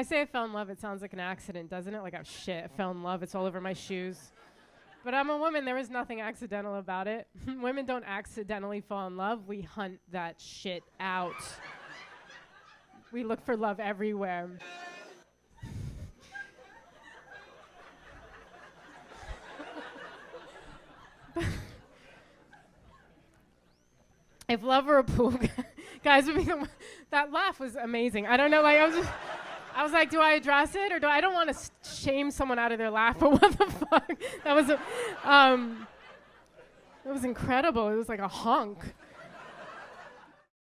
say I fell in love, it sounds like an accident, doesn't it? Like, oh shit, I fell in love, it's all over my shoes. But I'm a woman, there is nothing accidental about it. Women don't accidentally fall in love, we hunt that shit out. We look for love everywhere. If love were a pool, guys would be that laugh was amazing. I don't know, like I was like, do I address it or do I don't want to shame someone out of their laugh? But what the fuck? That was incredible. It was like a honk.